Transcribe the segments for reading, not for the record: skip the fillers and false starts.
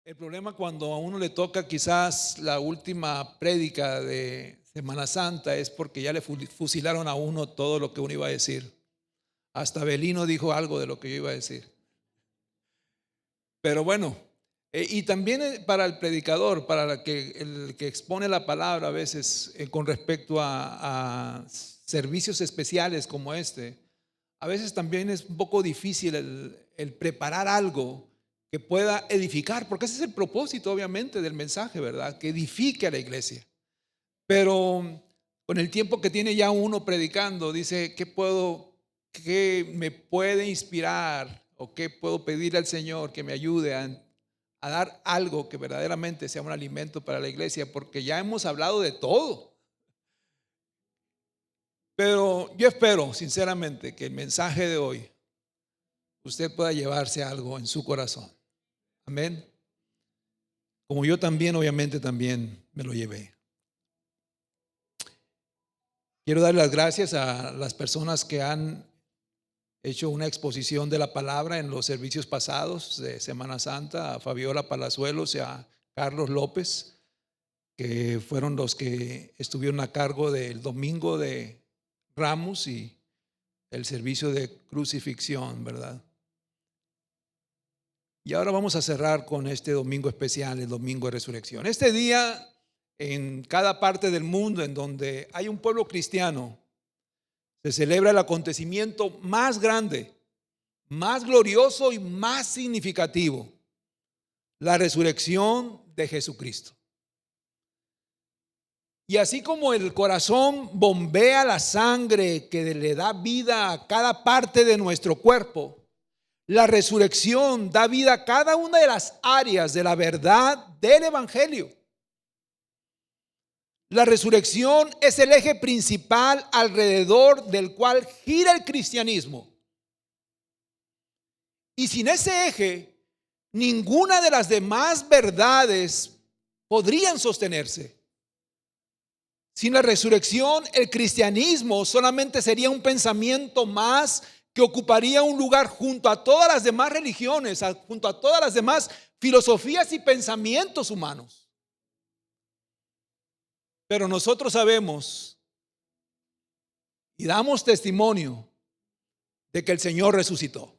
El problema cuando a uno le toca quizás la última prédica de Semana Santa es porque ya le fusilaron a uno todo lo que uno iba a decir. Hasta Belino dijo algo de lo que yo iba a decir. Pero bueno, y también para el predicador, para el que expone la palabra a veces con respecto a servicios especiales como este, a veces también es un poco difícil el preparar algo que pueda edificar, porque ese es el propósito obviamente del mensaje, ¿verdad? Que edifique a la iglesia. Pero con el tiempo que tiene ya uno predicando, dice, qué me puede inspirar o qué puedo pedir al Señor que me ayude a dar algo que verdaderamente sea un alimento para la iglesia? Porque ya hemos hablado de todo. Pero yo espero sinceramente que el mensaje de hoy usted pueda llevarse algo en su corazón. Amén. Como yo también, obviamente, también me lo llevé. Quiero dar las gracias a las personas que han hecho una exposición de la palabra en los servicios pasados de Semana Santa, a Fabiola Palazuelos y a Carlos López, que fueron los que estuvieron a cargo del domingo de Ramos y el servicio de crucifixión, ¿verdad? Y ahora vamos a cerrar con este domingo especial, el domingo de resurrección. Este día, en cada parte del mundo en donde hay un pueblo cristiano, se celebra el acontecimiento más grande, más glorioso y más significativo: la resurrección de Jesucristo. Y así como el corazón bombea la sangre que le da vida a cada parte de nuestro cuerpo, la resurrección da vida a cada una de las áreas de la verdad del Evangelio. La resurrección es el eje principal alrededor del cual gira el cristianismo. Y sin ese eje, ninguna de las demás verdades podrían sostenerse. Sin la resurrección, el cristianismo solamente sería un pensamiento más que ocuparía un lugar junto a todas las demás religiones, junto a todas las demás filosofías y pensamientos humanos. Pero nosotros sabemos y damos testimonio de que el Señor resucitó.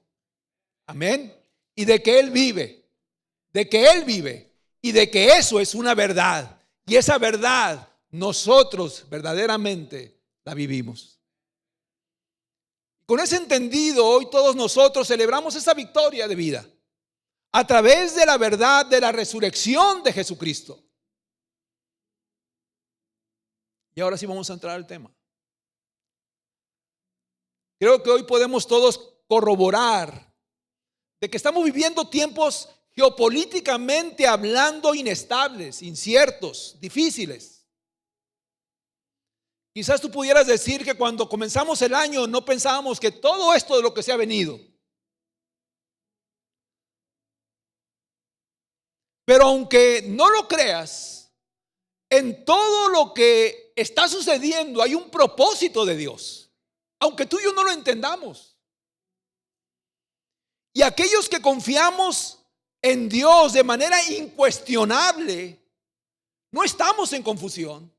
Amén. Y de que Él vive, de que Él vive y de que eso es una verdad. Y esa verdad nosotros verdaderamente la vivimos. Con ese entendido, hoy todos nosotros celebramos esa victoria de vida a través de la verdad de la resurrección de Jesucristo. Y ahora sí vamos a entrar al tema. Creo que hoy podemos todos corroborar de que estamos viviendo tiempos geopolíticamente hablando inestables, inciertos, difíciles. Quizás tú pudieras decir que cuando comenzamos el año no pensábamos que todo esto de lo que se ha venido. Pero aunque no lo creas, en todo lo que está sucediendo hay un propósito de Dios, aunque tú y yo no lo entendamos. Y aquellos que confiamos en Dios de manera incuestionable, no estamos en confusión.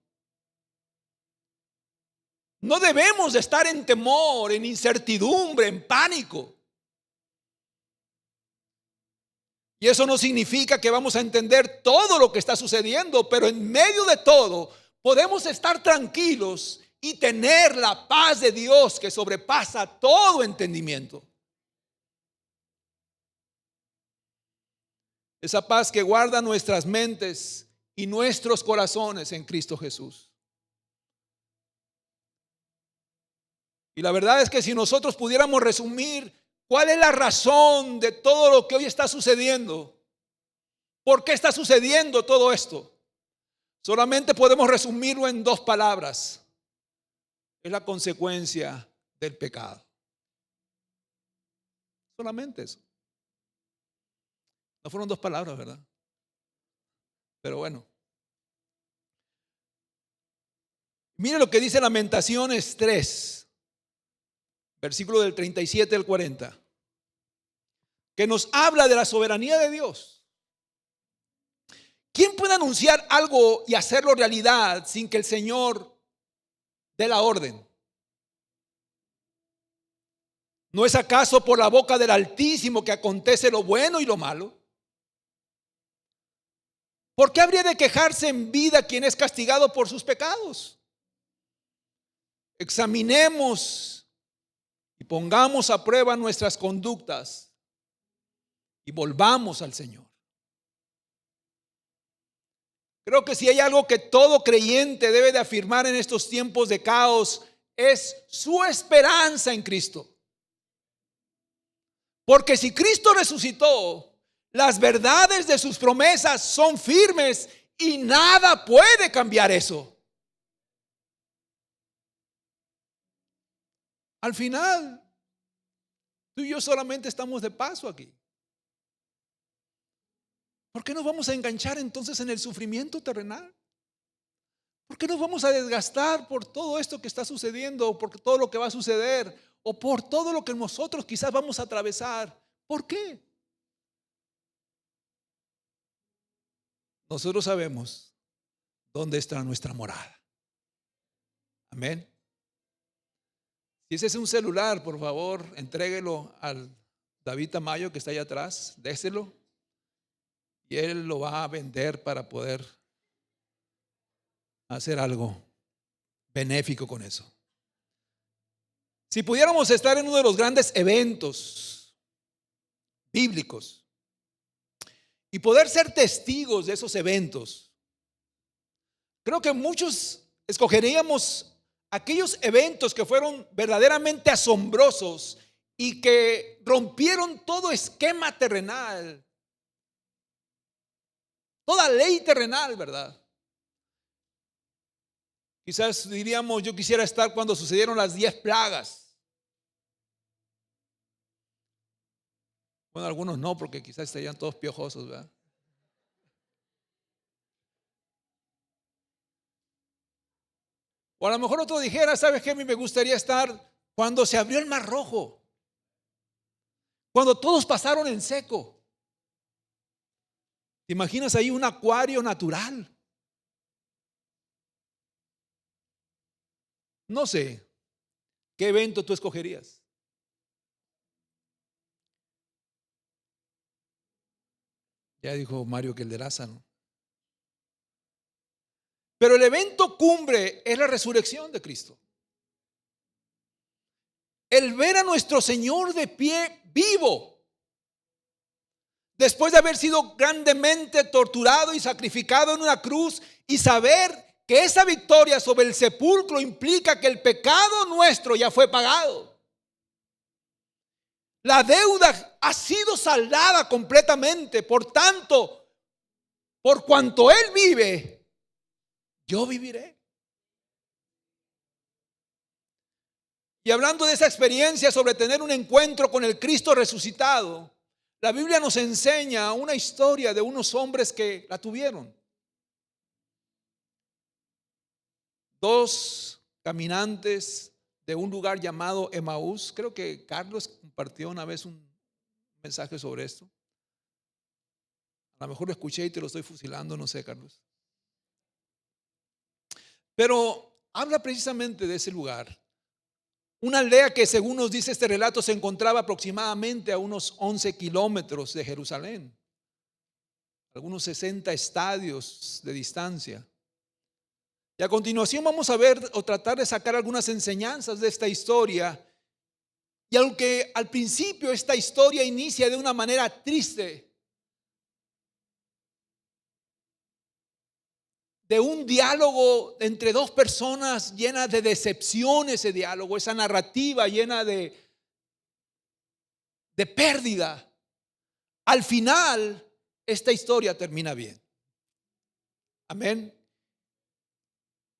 No debemos de estar en temor, en incertidumbre, en pánico. Y eso no significa que vamos a entender todo lo que está sucediendo, pero en medio de todo podemos estar tranquilos y tener la paz de Dios que sobrepasa todo entendimiento. Esa paz que guarda nuestras mentes y nuestros corazones en Cristo Jesús. Y la verdad es que si nosotros pudiéramos resumir cuál es la razón de todo lo que hoy está sucediendo, ¿por qué está sucediendo todo esto? Solamente podemos resumirlo en dos palabras: es la consecuencia del pecado. Solamente eso. No fueron dos palabras, ¿verdad? Pero bueno. Mire lo que dice Lamentaciones 3, versículo del 37 al 40, que nos habla de la soberanía de Dios. ¿Quién puede anunciar algo y hacerlo realidad sin que el Señor dé la orden? ¿No es acaso por la boca del Altísimo que acontece lo bueno y lo malo? ¿Por qué habría de quejarse en vida quien es castigado por sus pecados? Examinemos y pongamos a prueba nuestras conductas y volvamos al Señor. Creo que si hay algo que todo creyente debe de afirmar en estos tiempos de caos, es su esperanza en Cristo. Porque si Cristo resucitó, las verdades de sus promesas son firmes y nada puede cambiar eso. Al final, tú y yo solamente estamos de paso aquí. ¿Por qué nos vamos a enganchar entonces en el sufrimiento terrenal? ¿Por qué nos vamos a desgastar por todo esto que está sucediendo, o por todo lo que va a suceder, o por todo lo que nosotros quizás vamos a atravesar? ¿Por qué? Nosotros sabemos dónde está nuestra morada. Amén. Si ese es un celular, por favor, entréguelo al David Tamayo que está allá atrás, déselo. Y él lo va a vender para poder hacer algo benéfico con eso. Si pudiéramos estar en uno de los grandes eventos bíblicos y poder ser testigos de esos eventos, creo que muchos escogeríamos aquellos eventos que fueron verdaderamente asombrosos y que rompieron todo esquema terrenal, toda ley terrenal, ¿verdad? Quizás diríamos, yo quisiera estar cuando sucedieron las 10 plagas. Bueno, algunos no, porque quizás estarían todos piojosos, ¿verdad? O a lo mejor otro dijera, ¿sabes qué? A mí me gustaría estar cuando se abrió el Mar Rojo, cuando todos pasaron en seco. ¿Te imaginas ahí un acuario natural? No sé, ¿qué evento tú escogerías? Ya dijo Mario que el de Lázaro. Pero el evento cumbre es la resurrección de Cristo. El ver a nuestro Señor de pie vivo, después de haber sido grandemente torturado y sacrificado en una cruz, y saber que esa victoria sobre el sepulcro implica que el pecado nuestro ya fue pagado. La deuda ha sido saldada completamente. Por tanto, por cuanto Él vive, yo viviré. Y hablando de esa experiencia sobre tener un encuentro con el Cristo resucitado, la Biblia nos enseña una historia de unos hombres que la tuvieron. Dos caminantes de un lugar llamado Emaús. Creo que Carlos compartió una vez un mensaje sobre esto. A lo mejor lo escuché y te lo estoy fusilando, no sé, Carlos. Pero habla precisamente de ese lugar. Una aldea que, según nos dice este relato, se encontraba aproximadamente a unos 11 kilómetros de Jerusalén, algunos 60 estadios de distancia. Y a continuación vamos a ver o tratar de sacar algunas enseñanzas de esta historia. Y aunque al principio esta historia inicia de una manera triste, de un diálogo entre dos personas llena de decepción, ese diálogo, esa narrativa llena de pérdida, al final esta historia termina bien. Amén.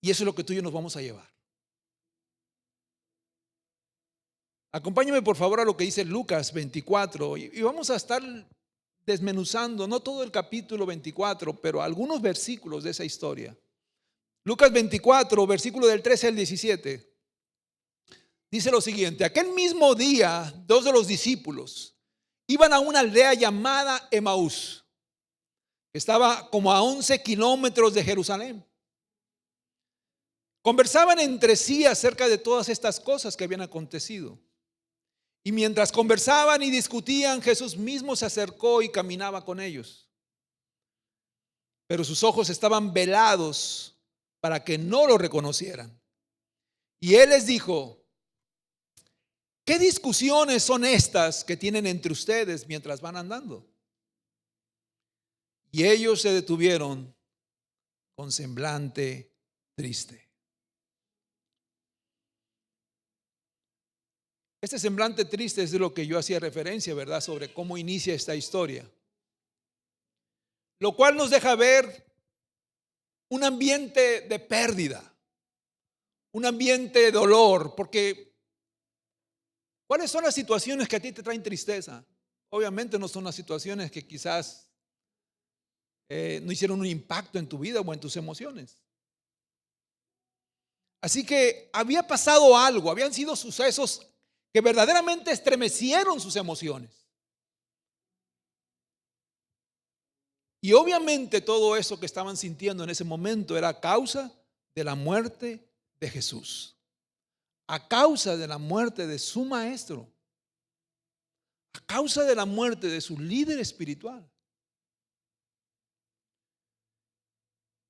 Y eso es lo que tú y yo nos vamos a llevar. Acompáñame por favor a lo que dice Lucas 24 y vamos a estar desmenuzando, no todo el capítulo 24, pero algunos versículos de esa historia. Lucas 24, versículo del 13 al 17. Dice lo siguiente: aquel mismo día, dos de los discípulos iban a una aldea llamada Emaús, que estaba como a 11 kilómetros de Jerusalén. Conversaban entre sí acerca de todas estas cosas que habían acontecido. Y mientras conversaban y discutían, Jesús mismo se acercó y caminaba con ellos. Pero sus ojos estaban velados para que no lo reconocieran. Y él les dijo: ¿qué discusiones son estas que tienen entre ustedes mientras van andando? Y ellos se detuvieron con semblante triste. Este semblante triste es de lo que yo hacía referencia, ¿verdad? Sobre cómo inicia esta historia. Lo cual nos deja ver un ambiente de pérdida, un ambiente de dolor, porque ¿cuáles son las situaciones que a ti te traen tristeza? Obviamente no son las situaciones que quizás no hicieron un impacto en tu vida o en tus emociones. Así que había pasado algo, habían sido sucesos que verdaderamente estremecieron sus emociones. Y obviamente todo eso que estaban sintiendo en ese momento era a causa de la muerte de Jesús, a causa de la muerte de su maestro, a causa de la muerte de su líder espiritual.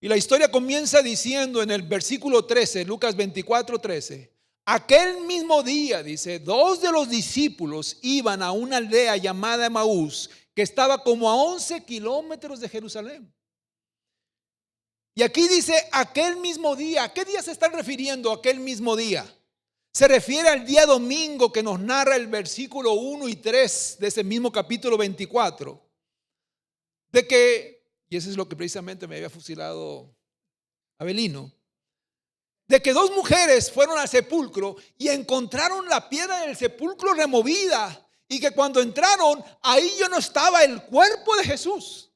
Y la historia comienza diciendo en el versículo 13, Lucas 24:13, aquel mismo día, dice, 2 de los discípulos iban a una aldea llamada Emaús, que estaba como a 11 kilómetros de Jerusalén. Y aquí dice aquel mismo día. ¿A qué día se están refiriendo aquel mismo día? Se refiere al día domingo que nos narra el versículo 1 y 3 de ese mismo capítulo 24. De que, y eso es lo que precisamente me había fusilado Abelino, de que 2 mujeres fueron al sepulcro y encontraron la piedra del sepulcro removida, y que cuando entraron, ahí ya no estaba el cuerpo de Jesús.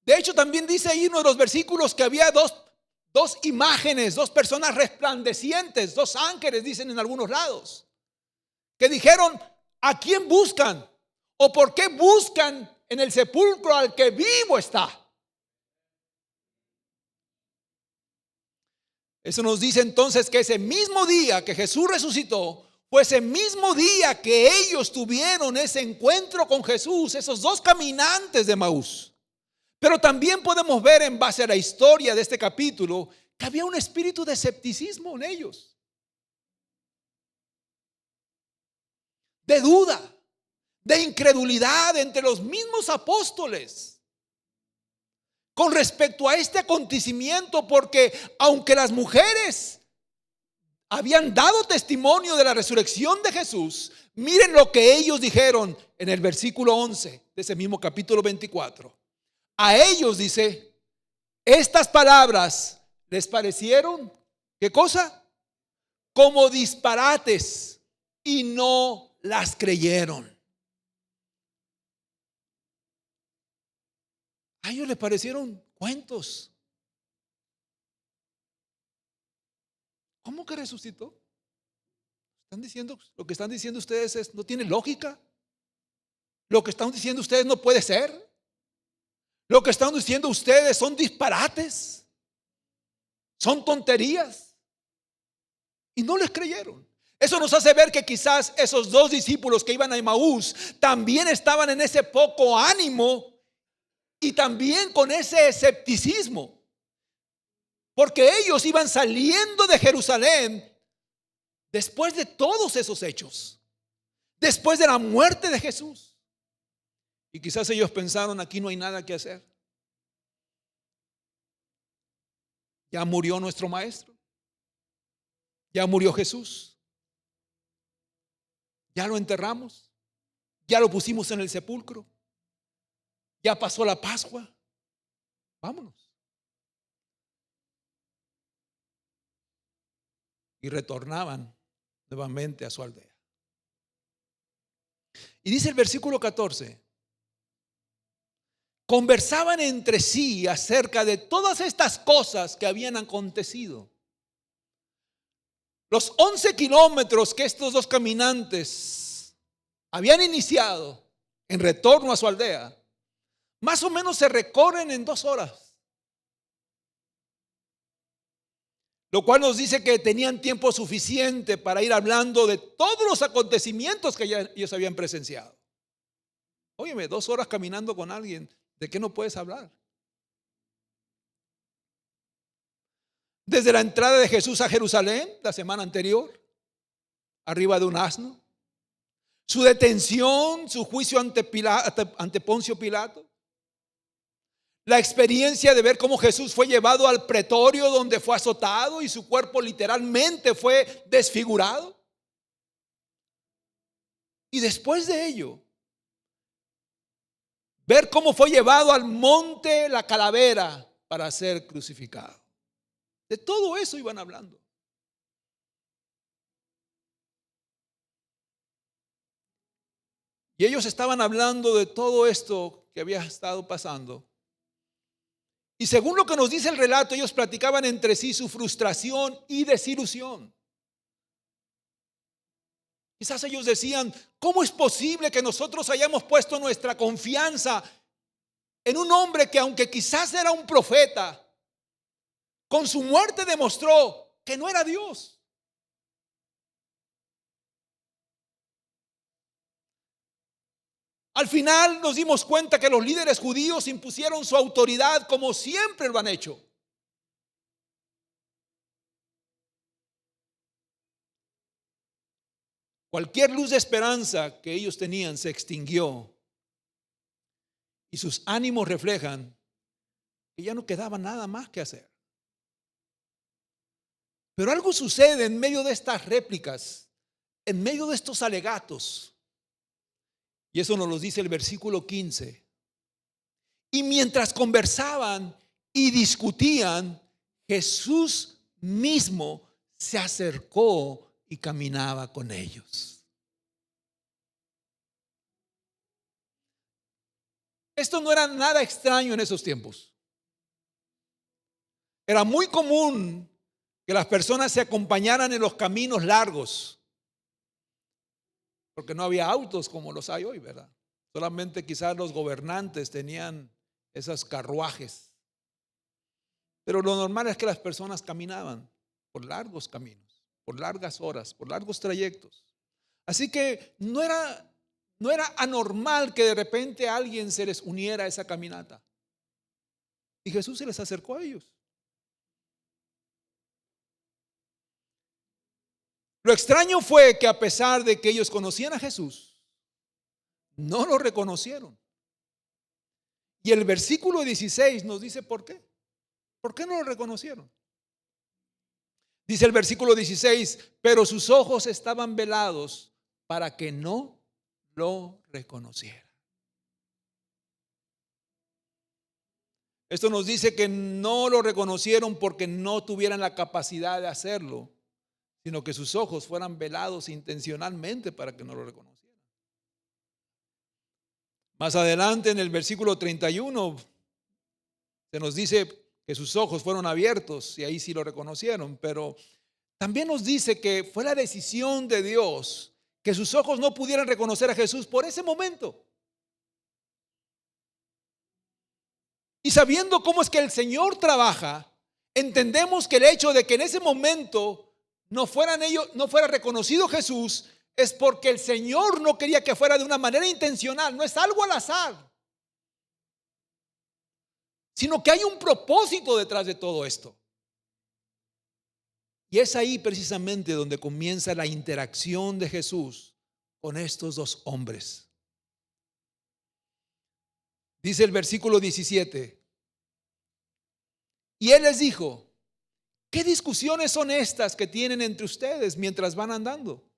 De hecho, también dice ahí en uno de los versículos que había dos imágenes, 2 personas resplandecientes, 2 ángeles, dicen en algunos lados, que dijeron: ¿a quién buscan? ¿O por qué buscan en el sepulcro al que vivo está? Eso nos dice entonces que ese mismo día que Jesús resucitó, fue ese mismo día que ellos tuvieron ese encuentro con Jesús, esos 2 caminantes de Emaús. Pero también podemos ver en base a la historia de este capítulo que había un espíritu de escepticismo en ellos, de duda, de incredulidad entre los mismos apóstoles con respecto a este acontecimiento, porque aunque las mujeres habían dado testimonio de la resurrección de Jesús, miren lo que ellos dijeron en el versículo 11 de ese mismo capítulo 24. A ellos, dice, estas palabras les parecieron, ¿qué cosa? Como disparates, y no las creyeron. A ellos les parecieron cuentos. ¿Cómo que resucitó? Están diciendo, lo que están diciendo ustedes no tiene lógica. Lo que están diciendo ustedes no puede ser. Lo que están diciendo ustedes son disparates, son tonterías. Y no les creyeron. Eso nos hace ver que quizás esos 2 discípulos que iban a Emaús también estaban en ese poco ánimo y también con ese escepticismo, porque ellos iban saliendo de Jerusalén después de todos esos hechos, después de la muerte de Jesús. Y quizás ellos pensaron: aquí no hay nada que hacer. Ya murió nuestro maestro. Ya murió Jesús. Ya lo enterramos. Ya lo pusimos en el sepulcro. Ya pasó la Pascua. Vámonos. Y retornaban nuevamente a su aldea. Y dice el versículo 14: conversaban entre sí acerca de todas estas cosas que habían acontecido. Los 11 kilómetros que estos 2 caminantes habían iniciado en retorno a su aldea, más o menos se recorren en 2 horas. Lo cual nos dice que tenían tiempo suficiente para ir hablando de todos los acontecimientos que ya ellos habían presenciado. Óyeme, 2 horas caminando con alguien, ¿de qué no puedes hablar? Desde la entrada de Jesús a Jerusalén, la semana anterior, arriba de un asno, su detención, su juicio ante Poncio Pilato, la experiencia de ver cómo Jesús fue llevado al pretorio donde fue azotado y su cuerpo literalmente fue desfigurado. Y después de ello, ver cómo fue llevado al monte la calavera para ser crucificado. De todo eso iban hablando. Y ellos estaban hablando de todo esto que había estado pasando. Y según lo que nos dice el relato, ellos platicaban entre sí su frustración y desilusión. Quizás ellos decían, ¿cómo es posible que nosotros hayamos puesto nuestra confianza en un hombre que, aunque quizás era un profeta, con su muerte demostró que no era Dios? Al final nos dimos cuenta que los líderes judíos impusieron su autoridad como siempre lo han hecho. Cualquier luz de esperanza que ellos tenían se extinguió y sus ánimos reflejan que ya no quedaba nada más que hacer. Pero algo sucede en medio de estas réplicas, en medio de estos alegatos. Y eso nos lo dice el versículo 15. Y mientras conversaban y discutían, Jesús mismo se acercó y caminaba con ellos. Esto no era nada extraño en esos tiempos. Era muy común que las personas se acompañaran en los caminos largos, porque no había autos como los hay hoy, ¿verdad? Solamente quizás los gobernantes tenían esos carruajes. Pero lo normal es que las personas caminaban por largos caminos, por largas horas, por largos trayectos. Así que no era anormal que de repente a alguien se les uniera a esa caminata. Y Jesús se les acercó a ellos. Lo extraño fue que a pesar de que ellos conocían a Jesús, no lo reconocieron. Y el versículo 16 nos dice por qué. ¿Por qué no lo reconocieron? Dice el versículo 16, pero sus ojos estaban velados para que no lo reconocieran. Esto nos dice que no lo reconocieron porque no tuvieran la capacidad de hacerlo, sino que sus ojos fueran velados intencionalmente para que no lo reconocieran. Más adelante en el versículo 31 se nos dice que sus ojos fueron abiertos y ahí sí lo reconocieron, pero también nos dice que fue la decisión de Dios que sus ojos no pudieran reconocer a Jesús por ese momento. Y sabiendo cómo es que el Señor trabaja, entendemos que el hecho de que en ese momento no fuera reconocido Jesús es porque el Señor no quería que fuera de una manera intencional, no es algo al azar, sino que hay un propósito detrás de todo esto. Y es ahí precisamente donde comienza la interacción de Jesús con estos dos hombres. Dice el versículo 17, y Él les dijo, ¿qué discusiones son estas que tienen entre ustedes mientras van andando?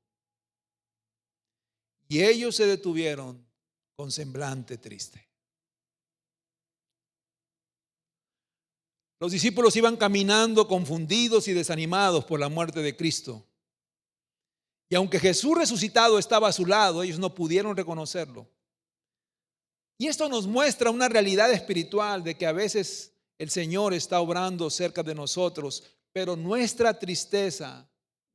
Y ellos se detuvieron con semblante triste. Los discípulos iban caminando confundidos y desanimados por la muerte de Cristo. Y aunque Jesús resucitado estaba a su lado, ellos no pudieron reconocerlo. Y esto nos muestra una realidad espiritual de que a veces el Señor está obrando cerca de nosotros, pero nuestra tristeza,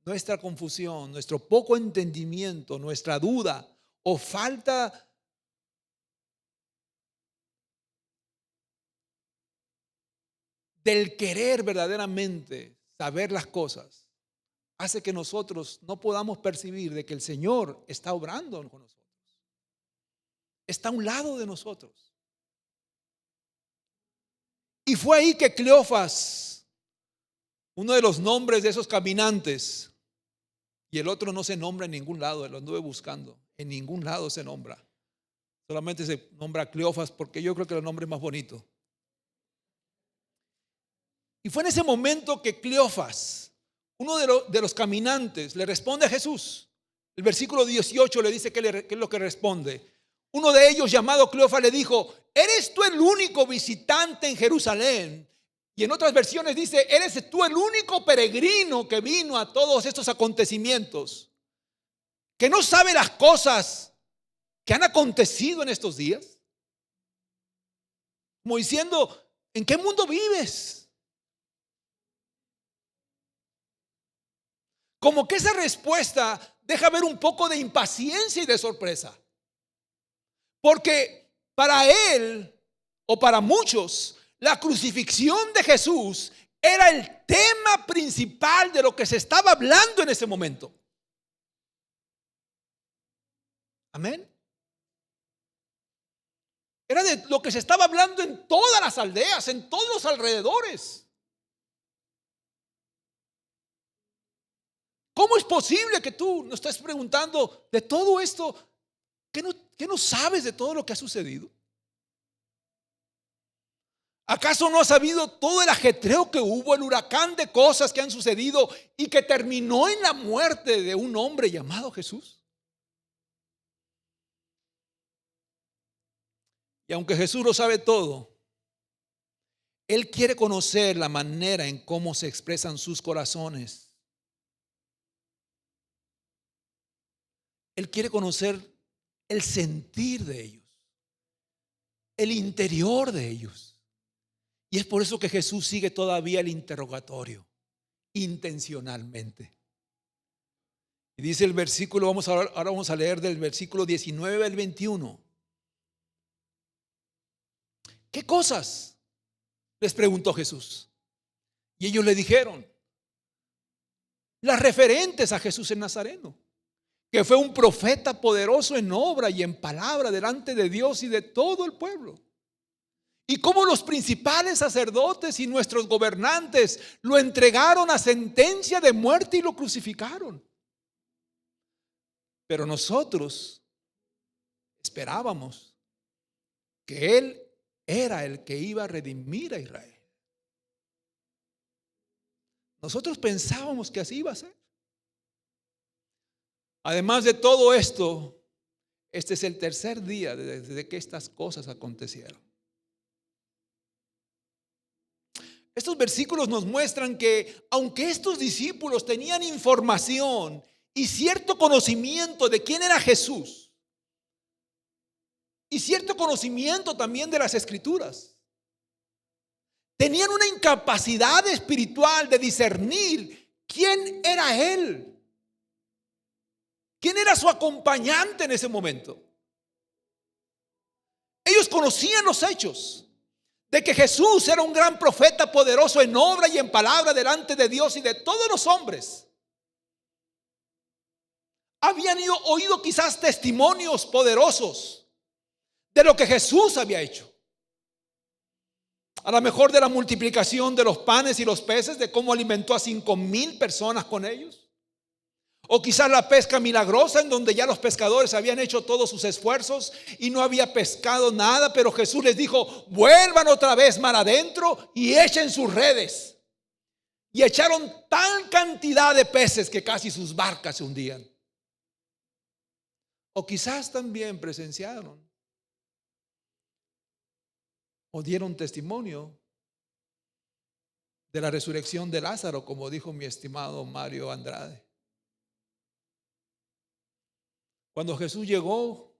nuestra confusión, nuestro poco entendimiento, nuestra duda o falta del querer verdaderamente saber las cosas, hace que nosotros no podamos percibir de que el Señor está obrando con nosotros. Está a un lado de nosotros. Y fue ahí que Cleofas, uno de los nombres de esos caminantes, y el otro no se nombra en ningún lado, lo anduve buscando, en ningún lado se nombra. Solamente se nombra Cleofas porque yo creo que el nombre es más bonito. Y fue en ese momento que Cleofas, uno de los caminantes, le responde a Jesús. El versículo 18 le dice qué es lo que responde. Uno de ellos, llamado Cleofas, le dijo: ¿eres tú el único visitante en Jerusalén? Y en otras versiones dice: ¿eres tú el único peregrino que vino a todos estos acontecimientos, que no sabe las cosas que han acontecido en estos días? Como diciendo: ¿en qué mundo vives? Como que esa respuesta deja ver un poco de impaciencia y de sorpresa. Porque para él, o para muchos, la crucifixión de Jesús era el tema principal de lo que se estaba hablando en ese momento. Amén. Era de lo que se estaba hablando en todas las aldeas, en todos los alrededores. ¿Cómo es posible que tú nos estés preguntando de todo esto? ¿Que no sabes de todo lo que ha sucedido? ¿Acaso no has sabido todo el ajetreo que hubo, el huracán de cosas que han sucedido y que terminó en la muerte de un hombre llamado Jesús? Y aunque Jesús lo sabe todo, Él quiere conocer la manera en cómo se expresan sus corazones. Él quiere conocer el sentir de ellos, el interior de ellos. Y es por eso que Jesús sigue todavía el interrogatorio, intencionalmente. Y dice el versículo, ahora vamos a leer del versículo 19 al 21. ¿Qué cosas?, les preguntó Jesús. Y ellos le dijeron las referentes a Jesús el Nazareno, que fue un profeta poderoso en obra y en palabra delante de Dios y de todo el pueblo. Y cómo los principales sacerdotes y nuestros gobernantes lo entregaron a sentencia de muerte y lo crucificaron. Pero nosotros esperábamos que Él era el que iba a redimir a Israel. Nosotros pensábamos que así iba a ser. Además de todo esto, este es el tercer día desde que estas cosas acontecieron. Estos versículos nos muestran que aunque estos discípulos tenían información y cierto conocimiento de quién era Jesús y cierto conocimiento también de las Escrituras, tenían una incapacidad espiritual de discernir quién era Él, quién era su acompañante en ese momento. Ellos conocían los hechos de que Jesús era un gran profeta poderoso en obra y en palabra delante de Dios y de todos los hombres. Habían oído quizás testimonios poderosos de lo que Jesús había hecho. A lo mejor de la multiplicación de los panes y los peces, de cómo alimentó a 5,000 personas con ellos. O quizás la pesca milagrosa, en donde ya los pescadores habían hecho todos sus esfuerzos y no había pescado nada, pero Jesús les dijo: vuelvan otra vez mar adentro y echen sus redes. Y echaron tal cantidad de peces que casi sus barcas se hundían. O quizás también presenciaron o dieron testimonio de la resurrección de Lázaro, como dijo mi estimado Mario Andrade. Cuando Jesús llegó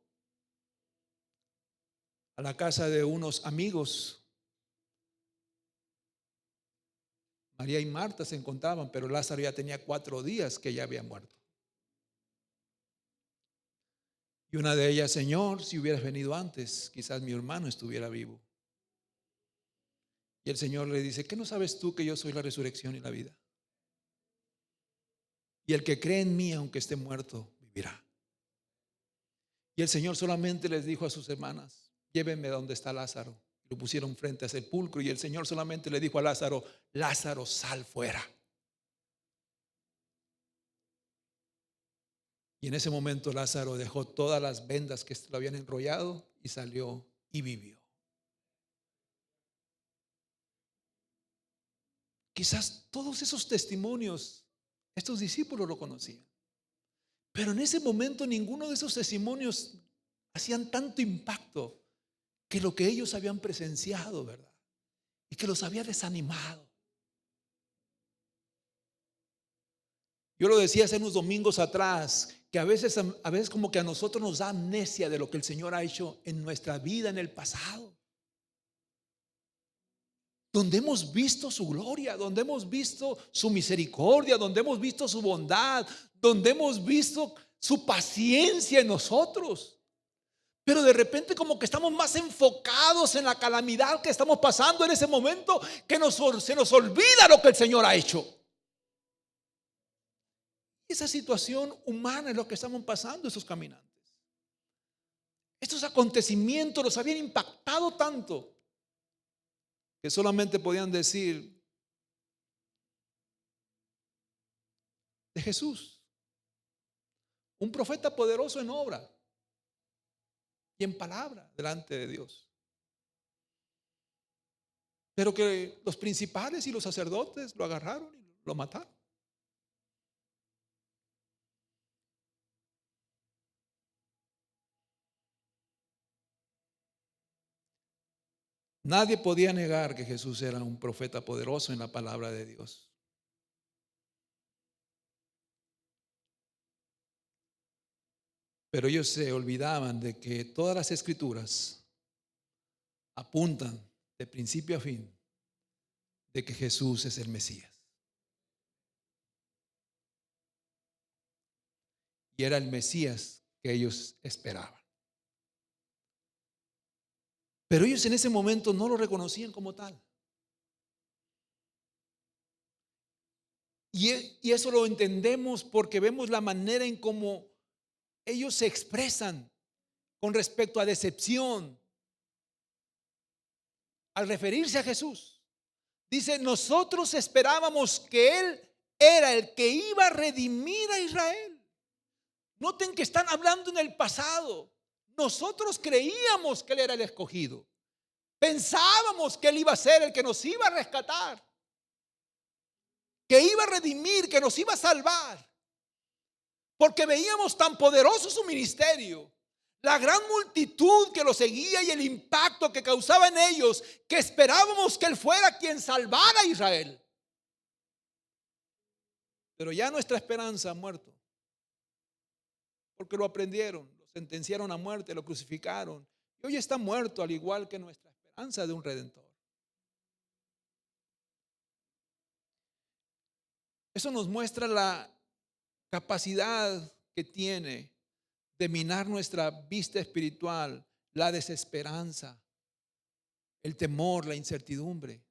a la casa de unos amigos, María y Marta se encontraban, pero Lázaro ya tenía 4 días que ya había muerto. Y una de ellas: Señor, si hubieras venido antes, quizás mi hermano estuviera vivo. Y el Señor le dice: ¿qué no sabes tú que yo soy la resurrección y la vida? Y el que cree en mí, aunque esté muerto, vivirá. Y el Señor solamente les dijo a sus hermanas: llévenme donde está Lázaro. Lo pusieron frente al sepulcro y el Señor solamente le dijo a Lázaro: Lázaro, sal fuera. Y en ese momento Lázaro dejó todas las vendas que lo habían enrollado y salió y vivió. Quizás todos esos testimonios estos discípulos lo conocían, pero en ese momento ninguno de esos testimonios hacían tanto impacto que lo que ellos habían presenciado, ¿verdad? Y que los había desanimado. Yo lo decía hace unos domingos atrás, que a veces como que a nosotros nos da amnesia de lo que el Señor ha hecho en nuestra vida en el pasado, donde hemos visto su gloria, donde hemos visto su misericordia, donde hemos visto su bondad, donde hemos visto su paciencia en nosotros. Pero de repente como que estamos más enfocados en la calamidad que estamos pasando en ese momento, que se nos olvida lo que el Señor ha hecho. Esa situación humana es lo que estamos pasando esos caminantes. Estos acontecimientos los habían impactado tanto que solamente podían decir de Jesús, un profeta poderoso en obra y en palabra delante de Dios. Pero que los principales y los sacerdotes lo agarraron y lo mataron. Nadie podía negar que Jesús era un profeta poderoso en la palabra de Dios. Pero ellos se olvidaban de que todas las escrituras apuntan de principio a fin de que Jesús es el Mesías. Y era el Mesías que ellos esperaban. Pero ellos en ese momento no lo reconocían como tal. Y eso lo entendemos porque vemos la manera en cómo ellos se expresan con respecto a decepción al referirse a Jesús. Dice: nosotros esperábamos que Él era el que iba a redimir a Israel. Noten que están hablando en el pasado. Nosotros creíamos que Él era el escogido. Pensábamos que Él iba a ser el que nos iba a rescatar, que iba a redimir, que nos iba a salvar. Porque veíamos tan poderoso su ministerio, la gran multitud que lo seguía y el impacto que causaba en ellos, que esperábamos que Él fuera quien salvara a Israel. Pero ya nuestra esperanza ha muerto, porque lo aprendieron, lo sentenciaron a muerte, lo crucificaron. Y hoy está muerto, al igual que nuestra esperanza de un redentor. Eso nos muestra la capacidad que tiene de minar nuestra vista espiritual, la desesperanza, el temor, la incertidumbre.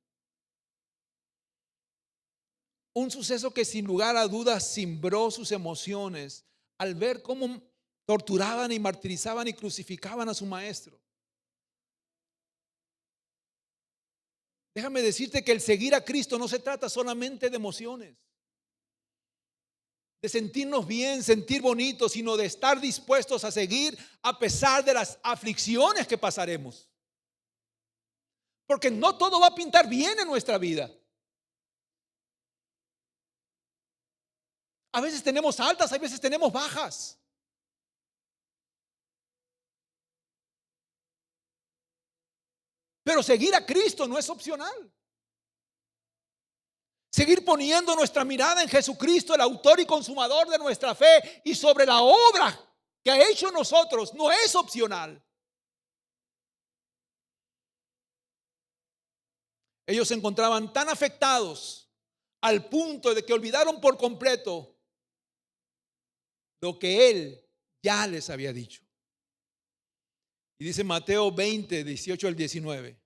Un suceso que sin lugar a dudas cimbró sus emociones al ver cómo torturaban y martirizaban y crucificaban a su maestro. Déjame decirte que el seguir a Cristo no se trata solamente de emociones, de sentirnos bien, sentir bonito, sino de estar dispuestos a seguir a pesar de las aflicciones que pasaremos. Porque no todo va a pintar bien en nuestra vida. A veces tenemos altas, a veces tenemos bajas. Pero seguir a Cristo no es opcional. Seguir poniendo nuestra mirada en Jesucristo, el autor y consumador de nuestra fe, y sobre la obra que ha hecho en nosotros, no es opcional. Ellos se encontraban tan afectados al punto de que olvidaron por completo lo que Él ya les había dicho. Y dice Mateo 20, 18 al 19.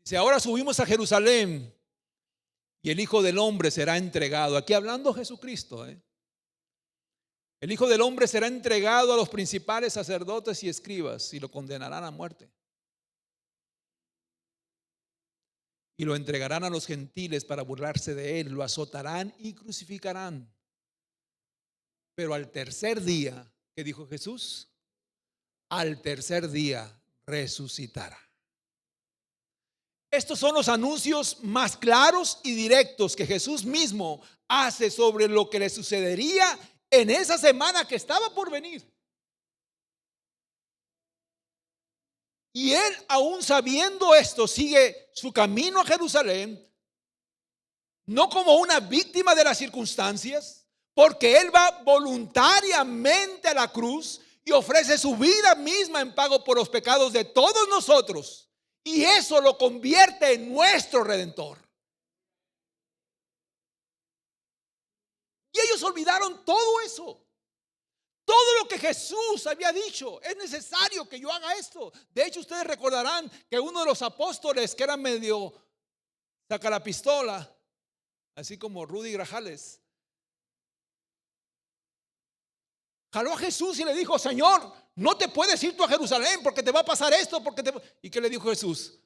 Dice, ahora subimos a Jerusalén y el Hijo del Hombre será entregado. Aquí hablando Jesucristo, el Hijo del Hombre será entregado a los principales sacerdotes y escribas y lo condenarán a muerte. Y lo entregarán a los gentiles para burlarse de él, lo azotarán y crucificarán. Pero al tercer día, ¿qué dijo Jesús? Al tercer día resucitará. Estos son los anuncios más claros y directos que Jesús mismo hace sobre lo que le sucedería en esa semana que estaba por venir. Y él, aún sabiendo esto, sigue su camino a Jerusalén, no como una víctima de las circunstancias, porque él va voluntariamente a la cruz y ofrece su vida misma en pago por los pecados de todos nosotros. Y eso lo convierte en nuestro Redentor. Y ellos olvidaron todo eso. Todo lo que Jesús había dicho, es necesario que yo haga esto. De hecho, ustedes recordarán que uno de los apóstoles, que era medio saca la pistola, así como Rudy Grajales, jaló a Jesús y le dijo, Señor, no te puedes ir tú a Jerusalén porque te va a pasar esto. ¿Y qué le dijo Jesús?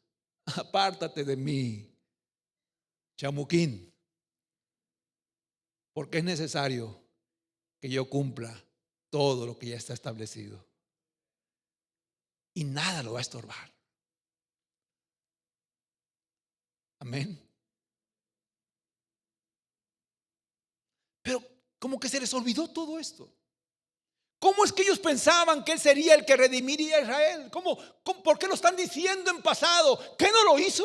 Apártate de mí, chamuquín, porque es necesario que yo cumpla todo lo que ya está establecido. Y nada lo va a estorbar. Amén. Pero como que se les olvidó todo esto. ¿Cómo es que ellos pensaban que él sería el que redimiría a Israel? ¿Por qué lo están diciendo en pasado? ¿Qué no lo hizo?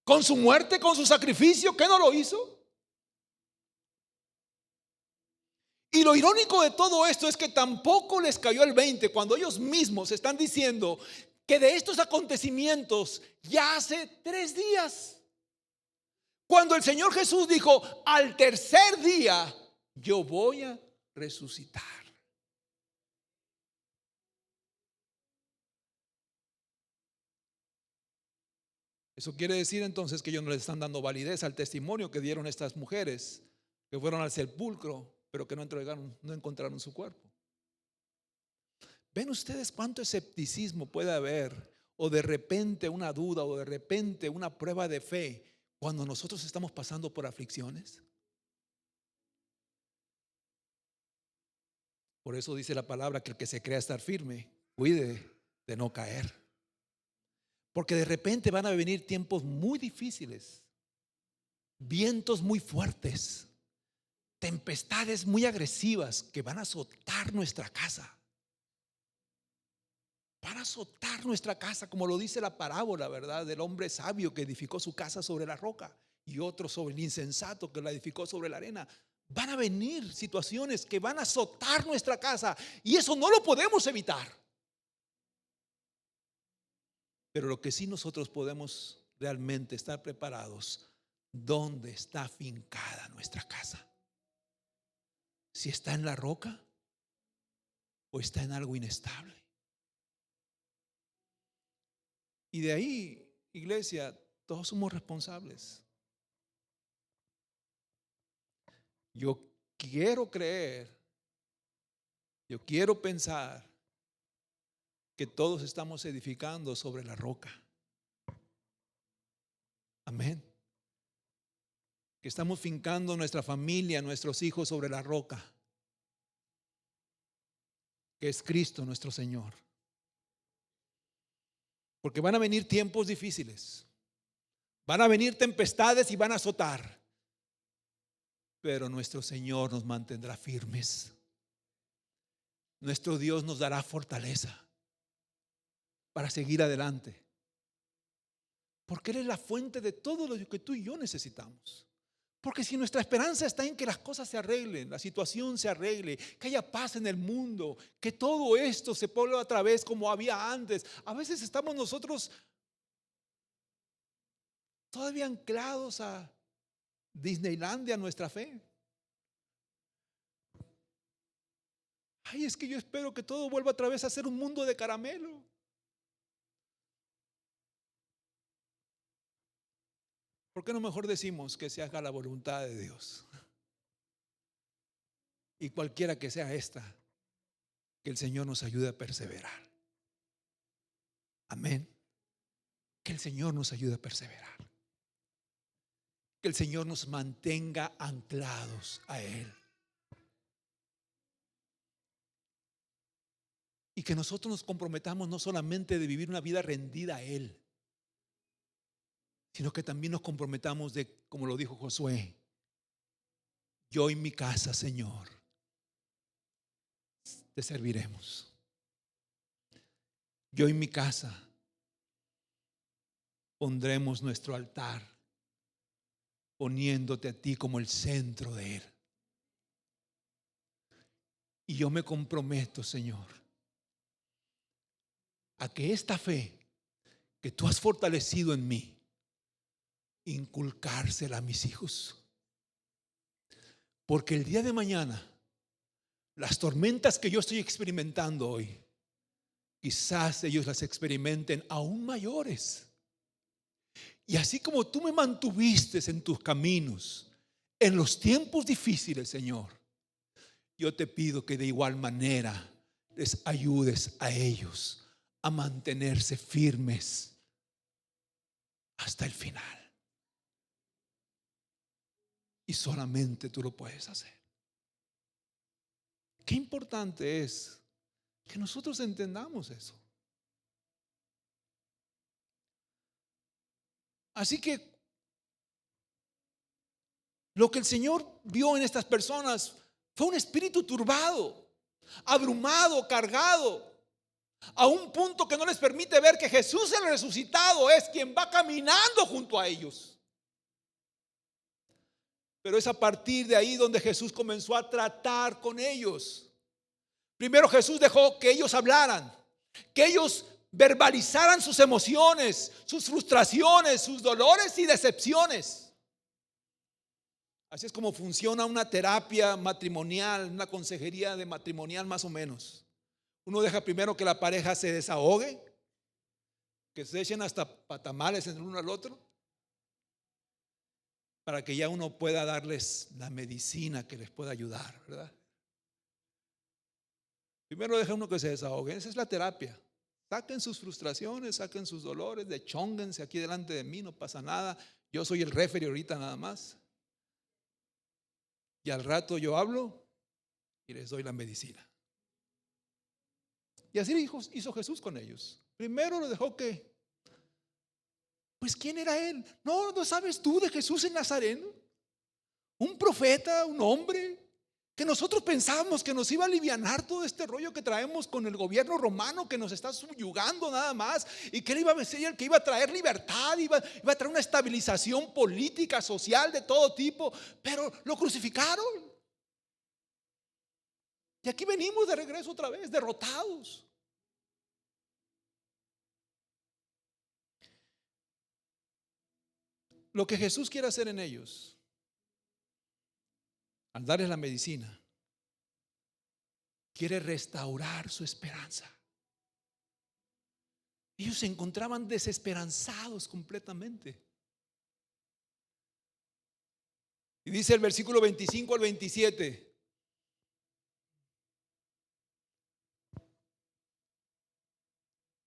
Con su muerte, con su sacrificio, ¿qué no lo hizo? Y lo irónico de todo esto es que tampoco les cayó el 20 cuando ellos mismos están diciendo que de estos acontecimientos ya hace 3 días. Cuando el Señor Jesús dijo, al tercer día yo voy a resucitar. Eso quiere decir entonces que ellos no le están dando validez al testimonio que dieron estas mujeres que fueron al sepulcro, pero que no encontraron su cuerpo. ¿Ven ustedes cuánto escepticismo puede haber? O de repente una duda, o de repente una prueba de fe cuando nosotros estamos pasando por aflicciones. Por eso dice la palabra que el que se crea estar firme, cuide de no caer. Porque de repente van a venir tiempos muy difíciles, vientos muy fuertes, tempestades muy agresivas que van a azotar nuestra casa. Van a azotar nuestra casa, como lo dice la parábola, ¿verdad? Del hombre sabio que edificó su casa sobre la roca y otro sobre el insensato que la edificó sobre la arena. Van a venir situaciones que van a azotar nuestra casa y eso no lo podemos evitar. Pero lo que sí nosotros podemos realmente estar preparados, ¿dónde está fincada nuestra casa? ¿Si está en la roca o está en algo inestable? Y de ahí, iglesia, todos somos responsables. Yo quiero creer, yo quiero pensar que todos estamos edificando sobre la roca. Amén. Que estamos fincando nuestra familia, nuestros hijos sobre la roca, que es Cristo nuestro Señor. Porque van a venir tiempos difíciles, van a venir tempestades y van a azotar, pero nuestro Señor nos mantendrá firmes. Nuestro Dios nos dará fortaleza para seguir adelante, porque Él es la fuente de todo lo que tú y yo necesitamos. Porque si nuestra esperanza está en que las cosas se arreglen, la situación se arregle, que haya paz en el mundo, que todo esto se vuelva otra vez como había antes, a veces estamos nosotros todavía anclados a Disneylandia, nuestra fe. Ay, es que yo espero que todo vuelva otra vez a ser un mundo de caramelo. ¿Por qué no mejor decimos que se haga la voluntad de Dios? Y cualquiera que sea esta, que el Señor nos ayude a perseverar. Amén. Que el Señor nos ayude a perseverar. Que el Señor nos mantenga anclados a Él. Y que nosotros nos comprometamos no solamente de vivir una vida rendida a Él, sino que también nos comprometamos de, como lo dijo Josué, yo y mi casa, Señor, te serviremos. Yo y mi casa pondremos nuestro altar, poniéndote a ti como el centro de él. Y yo me comprometo, Señor, a que esta fe que tú has fortalecido en mí, inculcársela a mis hijos. Porque el día de mañana, las tormentas que yo estoy experimentando hoy, quizás ellos las experimenten aún mayores. Y así como tú me mantuviste en tus caminos en los tiempos difíciles, Señor, yo te pido que de igual manera les ayudes a ellos a mantenerse firmes hasta el final. Y solamente tú lo puedes hacer. Qué importante es que nosotros entendamos eso. Así que lo que el Señor vio en estas personas fue un espíritu turbado, abrumado, cargado, a un punto que no les permite ver que Jesús, el resucitado, es quien va caminando junto a ellos. Pero es a partir de ahí donde Jesús comenzó a tratar con ellos. Primero Jesús dejó que ellos hablaran, que ellos verbalizaran sus emociones, sus frustraciones, sus dolores y decepciones. Así es como funciona una terapia matrimonial, una consejería de matrimonial más o menos. Uno deja primero que la pareja se desahogue, que se echen hasta patamales el uno al otro, para que ya uno pueda darles la medicina que les pueda ayudar, ¿verdad? Primero deja uno que se desahogue, esa es la terapia. Saquen sus frustraciones, saquen sus dolores, dechónguense aquí delante de mí, no pasa nada. Yo soy el referee ahorita nada más. Y al rato yo hablo y les doy la medicina. Y así hizo Jesús con ellos. Primero lo dejó que, pues ¿quién era él? No sabes tú de Jesús el Nazareno, un profeta, un hombre que nosotros pensábamos que nos iba a alivianar todo este rollo que traemos con el gobierno romano que nos está subyugando nada más, y que él iba a ser el que iba a traer libertad, iba a traer una estabilización política, social de todo tipo, pero lo crucificaron. Y aquí venimos de regreso otra vez, derrotados. Lo que Jesús quiere hacer en ellos, al darles la medicina, quiere restaurar su esperanza. Ellos se encontraban desesperanzados completamente. Y dice el versículo 25 al 27.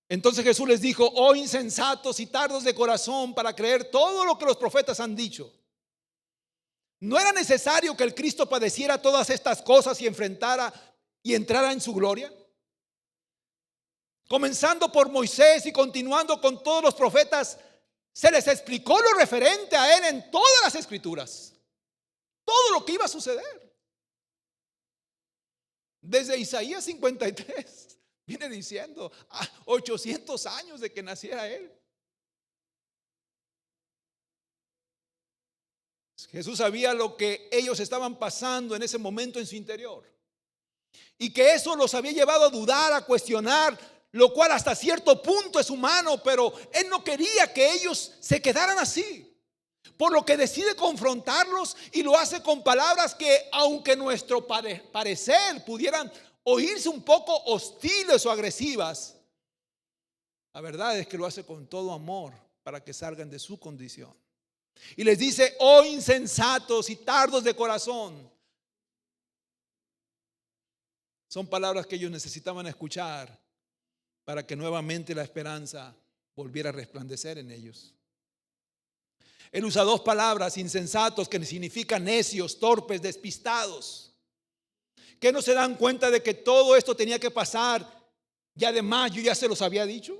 Entonces Jesús les dijo: oh insensatos y tardos de corazón para creer todo lo que los profetas han dicho. ¿No era necesario que el Cristo padeciera todas estas cosas y entrara en su gloria? Comenzando por Moisés y continuando con todos los profetas, se les explicó lo referente a él en todas las escrituras, todo lo que iba a suceder. Desde Isaías 53 viene diciendo, 800 años de que naciera él. Jesús sabía lo que ellos estaban pasando en ese momento en su interior, y que eso los había llevado a dudar, a cuestionar, lo cual hasta cierto punto es humano, pero él no quería que ellos se quedaran así, por lo que decide confrontarlos y lo hace con palabras que, aunque nuestro parecer pudieran oírse un poco hostiles o agresivas, la verdad es que lo hace con todo amor para que salgan de su condición. Y les dice: oh insensatos y tardos de corazón. Son palabras que ellos necesitaban escuchar para que nuevamente la esperanza volviera a resplandecer en ellos. Él usa dos palabras: insensatos, que significan necios, torpes, despistados, que no se dan cuenta de que todo esto tenía que pasar y además yo ya se los había dicho.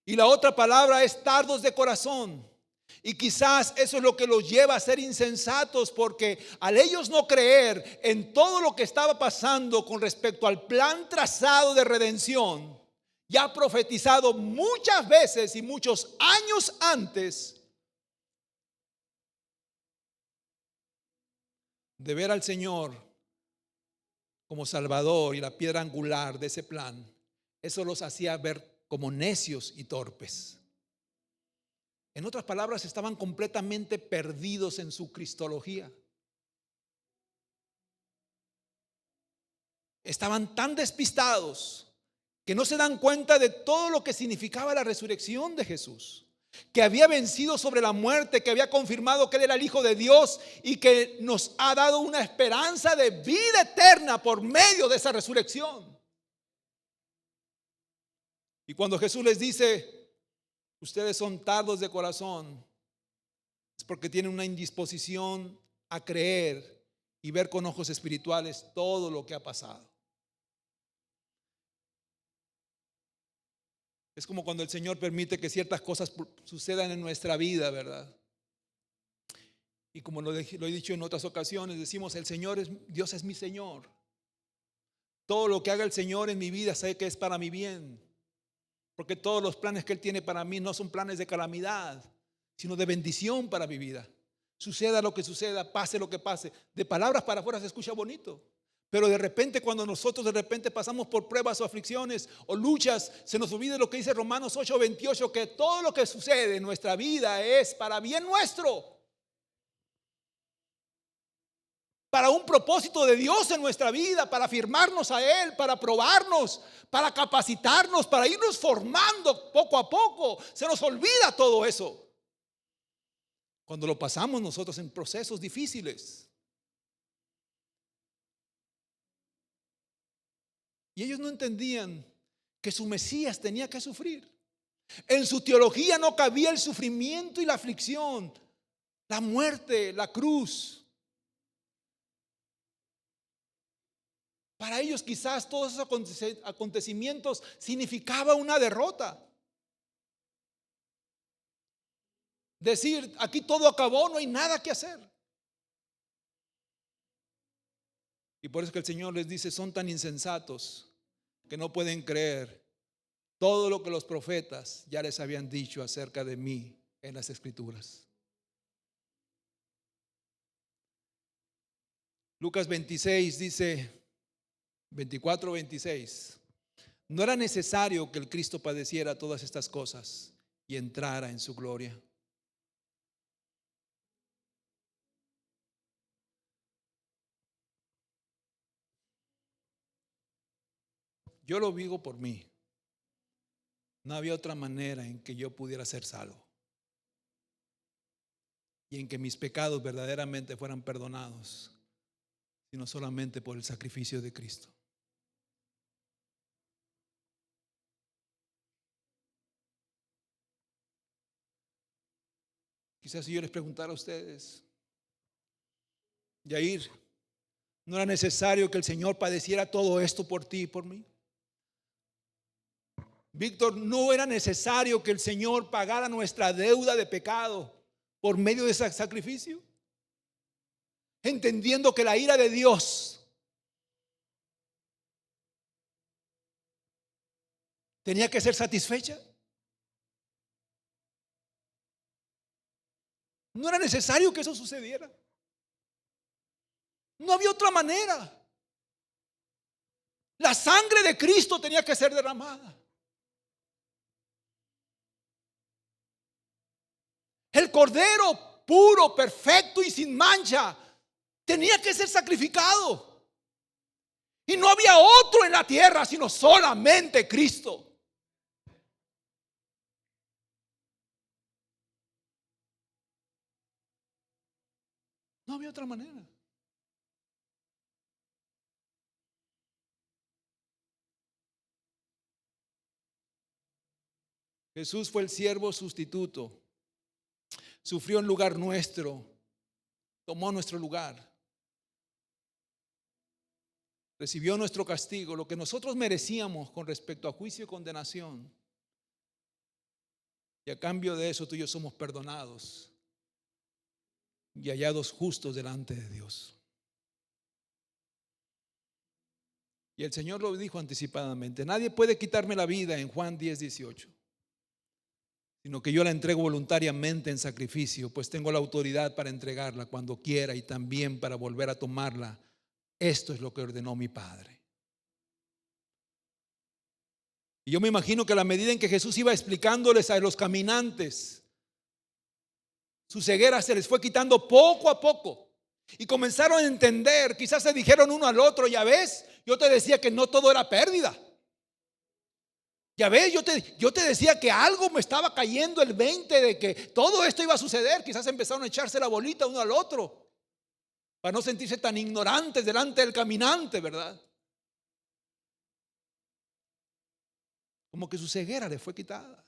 Y la otra palabra es tardos de corazón. Y quizás eso es lo que los lleva a ser insensatos, porque al ellos no creer en todo lo que estaba pasando con respecto al plan trazado de redención, ya profetizado muchas veces y muchos años antes, de ver al Señor como Salvador y la piedra angular de ese plan, eso los hacía ver como necios y torpes. En otras palabras, estaban completamente perdidos en su cristología. Estaban tan despistados que no se dan cuenta de todo lo que significaba la resurrección de Jesús, que había vencido sobre la muerte, que había confirmado que Él era el Hijo de Dios y que nos ha dado una esperanza de vida eterna por medio de esa resurrección. Y cuando Jesús les dice: ustedes son tardos de corazón, es porque tienen una indisposición a creer y ver con ojos espirituales todo lo que ha pasado. Es como cuando el Señor permite que ciertas cosas sucedan en nuestra vida, ¿verdad? Y como lo he dicho en otras ocasiones, decimos: el Señor es Dios, es mi Señor. Todo lo que haga el Señor en mi vida sé que es para mi bien, porque todos los planes que Él tiene para mí no son planes de calamidad, sino de bendición para mi vida. Suceda lo que suceda, pase lo que pase. De palabras para afuera se escucha bonito, pero de repente, cuando nosotros de repente pasamos por pruebas o aflicciones o luchas, se nos olvida lo que dice Romanos 8:28, que todo lo que sucede en nuestra vida es para bien nuestro, para un propósito de Dios en nuestra vida, para afirmarnos a Él, para probarnos, para capacitarnos, para irnos formando poco a poco. Se nos olvida todo eso cuando lo pasamos nosotros en procesos difíciles. Y ellos no entendían que su Mesías tenía que sufrir. En su teología no cabía el sufrimiento y la aflicción, la muerte, la cruz. Para ellos quizás todos esos acontecimientos significaba una derrota. Decir: aquí todo acabó, no hay nada que hacer. Y por eso que el Señor les dice: son tan insensatos que no pueden creer todo lo que los profetas ya les habían dicho acerca de mí en las Escrituras. Lucas 26 dice, 24:26: no era necesario que el Cristo padeciera todas estas cosas y entrara en su gloria. Yo lo digo por mí. No había otra manera en que yo pudiera ser salvo y en que mis pecados verdaderamente fueran perdonados, sino solamente por el sacrificio de Cristo. Quizás si yo les preguntara a ustedes: Yair, ¿no era necesario que el Señor padeciera todo esto por ti y por mí? Víctor, ¿no era necesario que el Señor pagara nuestra deuda de pecado por medio de ese sacrificio? Entendiendo que la ira de Dios tenía que ser satisfecha. No era necesario que eso sucediera. No había otra manera. La sangre de Cristo tenía que ser derramada. El cordero puro, perfecto y sin mancha tenía que ser sacrificado. Y no había otro en la tierra sino solamente Cristo. No había otra manera. Jesús fue el siervo sustituto. Sufrió en lugar nuestro. Tomó nuestro lugar. Recibió nuestro castigo, lo que nosotros merecíamos con respecto a juicio y condenación. Y a cambio de eso tú y yo somos perdonados y hallados justos delante de Dios. Y el Señor lo dijo anticipadamente: nadie puede quitarme la vida, en Juan 10:18, sino que yo la entrego voluntariamente en sacrificio, pues tengo la autoridad para entregarla cuando quiera y también para volver a tomarla. Esto es lo que ordenó mi Padre. Y yo me imagino que a la medida en que Jesús iba explicándoles a los caminantes, su ceguera se les fue quitando poco a poco. Y comenzaron a entender, quizás se dijeron uno al otro: ya ves, yo te decía que no todo era pérdida. Ya ves, yo te decía que algo me estaba cayendo el 20 de que todo esto iba a suceder. Quizás empezaron a echarse la bolita uno al otro para no sentirse tan ignorantes delante del caminante, ¿verdad? Como que su ceguera le fue quitada.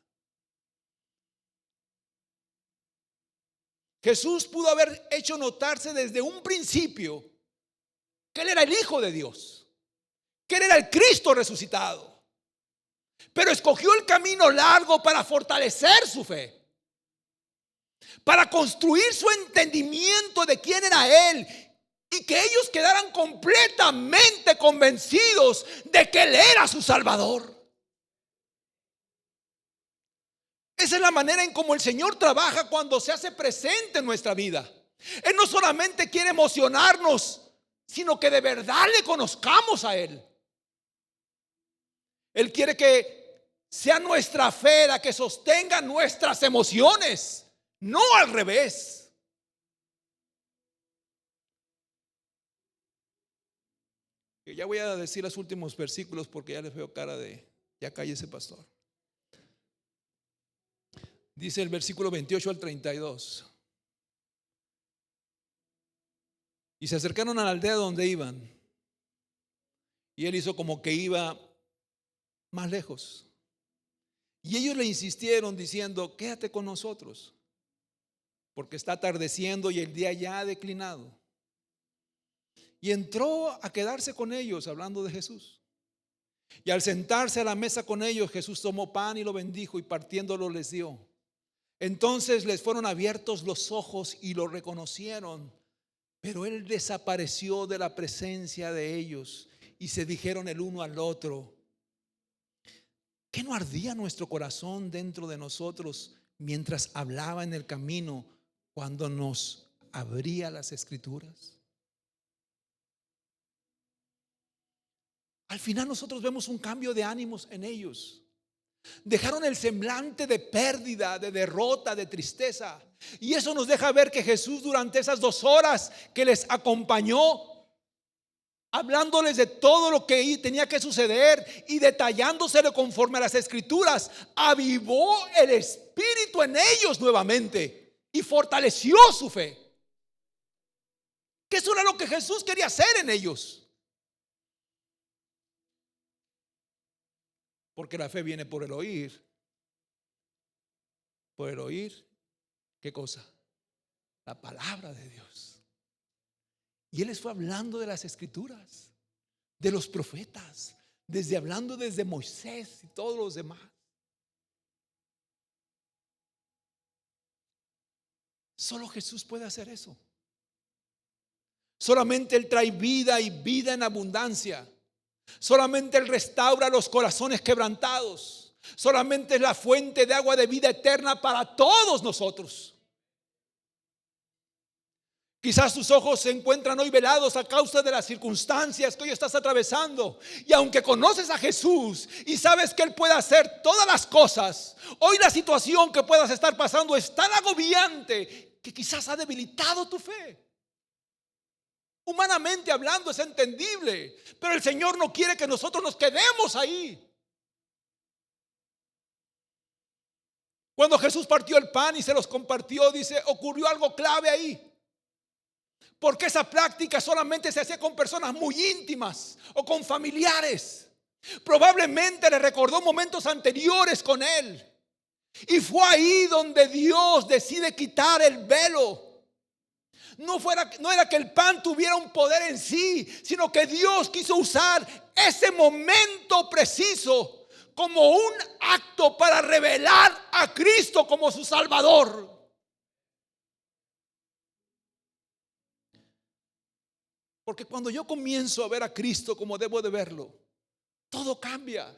Jesús pudo haber hecho notarse desde un principio que Él era el Hijo de Dios, que Él era el Cristo resucitado, pero escogió el camino largo para fortalecer su fe, para construir su entendimiento de quién era Él y que ellos quedaran completamente convencidos de que Él era su Salvador. Esa es la manera en cómo el Señor trabaja cuando se hace presente en nuestra vida. Él no solamente quiere emocionarnos, sino que de verdad le conozcamos a Él. Él quiere que sea nuestra fe la que sostenga nuestras emociones, no al revés. Ya voy a decir los últimos versículos porque ya les veo cara de ya cállese, pastor. Dice el versículo 28 al 32. Y se acercaron a la aldea donde iban. Y él hizo como que iba más lejos. Y ellos le insistieron diciendo: quédate con nosotros, porque está atardeciendo y el día ya ha declinado. Y entró a quedarse con ellos, hablando de Jesús. Y al sentarse a la mesa con ellos, Jesús tomó pan y lo bendijo y partiéndolo les dio. Entonces les fueron abiertos los ojos y lo reconocieron, pero él desapareció de la presencia de ellos. Y se dijeron el uno al otro: ¿qué no ardía nuestro corazón dentro de nosotros mientras hablaba en el camino, cuando nos abría las Escrituras? Al final nosotros vemos un cambio de ánimos en ellos. Dejaron el semblante de pérdida, de derrota, de tristeza. Y eso nos deja ver que Jesús, durante esas 2 horas que les acompañó, hablándoles de todo lo que tenía que suceder y detallándoselo conforme a las Escrituras, avivó el espíritu en ellos nuevamente y fortaleció su fe. Que eso era lo que Jesús quería hacer en ellos. Porque la fe viene por el oír. Por el oír, ¿qué cosa? La palabra de Dios. Y él les fue hablando de las Escrituras, de los profetas, hablando desde Moisés y todos los demás. Solo Jesús puede hacer eso. Solamente Él trae vida y vida en abundancia. Solamente Él restaura los corazones quebrantados. Solamente es la fuente de agua de vida eterna para todos nosotros. Quizás tus ojos se encuentran hoy velados a causa de las circunstancias que hoy estás atravesando. Y aunque conoces a Jesús y sabes que Él puede hacer todas las cosas, hoy la situación que puedas estar pasando es tan agobiante que quizás ha debilitado tu fe. Humanamente hablando es entendible, pero el Señor no quiere que nosotros nos quedemos ahí. Cuando Jesús partió el pan y se los compartió, dice, ocurrió algo clave ahí. Porque esa práctica solamente se hacía con personas muy íntimas o con familiares. Probablemente le recordó momentos anteriores con él. Y fue ahí donde Dios decide quitar el velo. No era que el pan tuviera un poder en sí, sino que Dios quiso usar ese momento preciso como un acto para revelar a Cristo como su Salvador. Porque cuando yo comienzo a ver a Cristo como debo de verlo, todo cambia.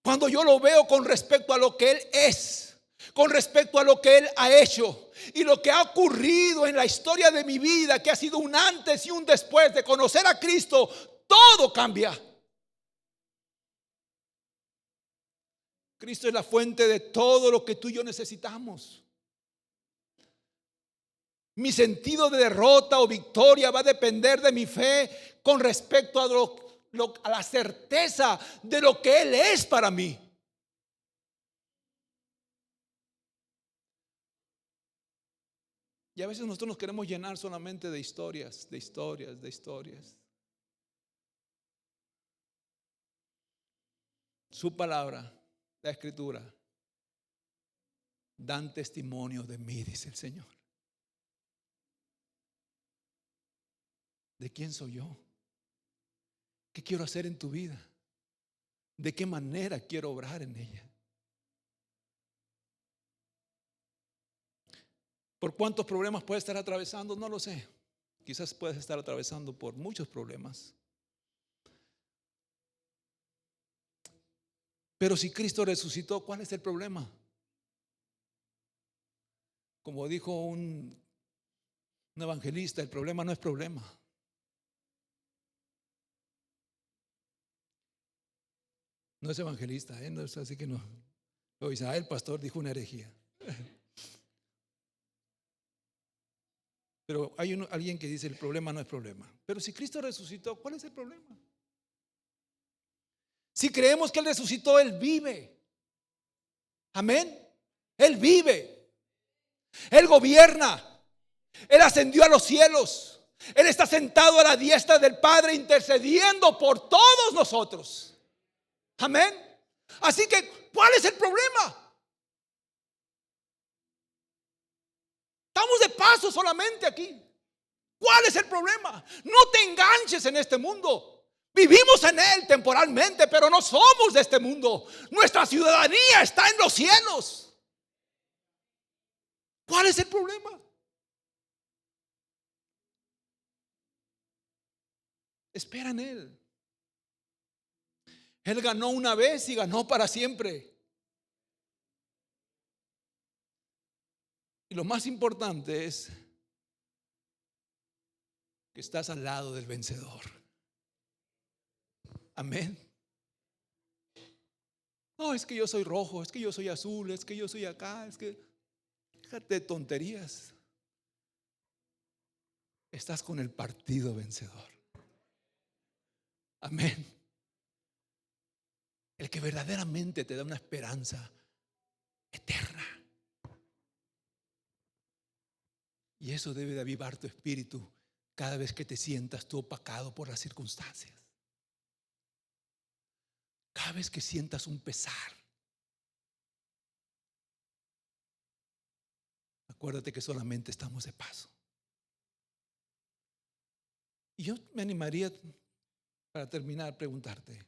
Cuando yo lo veo con respecto a lo que Él es, con respecto a lo que Él ha hecho y lo que ha ocurrido en la historia de mi vida, que ha sido un antes y un después de conocer a Cristo, todo cambia. Cristo es la fuente de todo lo que tú y yo necesitamos. Mi sentido de derrota o victoria va a depender de mi fe con respecto a la certeza de lo que Él es para mí. Y a veces nosotros nos queremos llenar solamente de historias, de historias, de historias. Su palabra, la Escritura, dan testimonio de mí, dice el Señor. ¿De quién soy yo? ¿Qué quiero hacer en tu vida? ¿De qué manera quiero obrar en ella? ¿Por cuántos problemas puedes estar atravesando? No lo sé. Quizás puedes estar atravesando por muchos problemas. Pero si Cristo resucitó, ¿cuál es el problema? Como dijo un evangelista, el problema no es problema. No es evangelista, no es así que no. O Israel, pastor, dijo una herejía. Pero hay alguien que dice el problema no es problema. Pero si Cristo resucitó, ¿cuál es el problema? Si creemos que Él resucitó, Él vive. Amén. Él vive. Él gobierna. Él ascendió a los cielos. Él está sentado a la diestra del Padre intercediendo por todos nosotros. Amén. Así que, ¿cuál es el problema? Estamos de paso solamente aquí. ¿Cuál es el problema? No te enganches en este mundo. Vivimos en él temporalmente, pero no somos de este mundo. Nuestra ciudadanía está en los cielos. ¿Cuál es el problema? Espera en él. Él ganó una vez y ganó para siempre. Y lo más importante es que estás al lado del vencedor. Amén. No, es que yo soy rojo, es que yo soy azul, es que yo soy acá, es que déjate de tonterías. Estás con el partido vencedor. Amén. El que verdaderamente te da una esperanza eterna. Y eso debe de avivar tu espíritu cada vez que te sientas tú opacado por las circunstancias. Cada vez que sientas un pesar. Acuérdate que solamente estamos de paso. Y yo me animaría, para terminar, a preguntarte,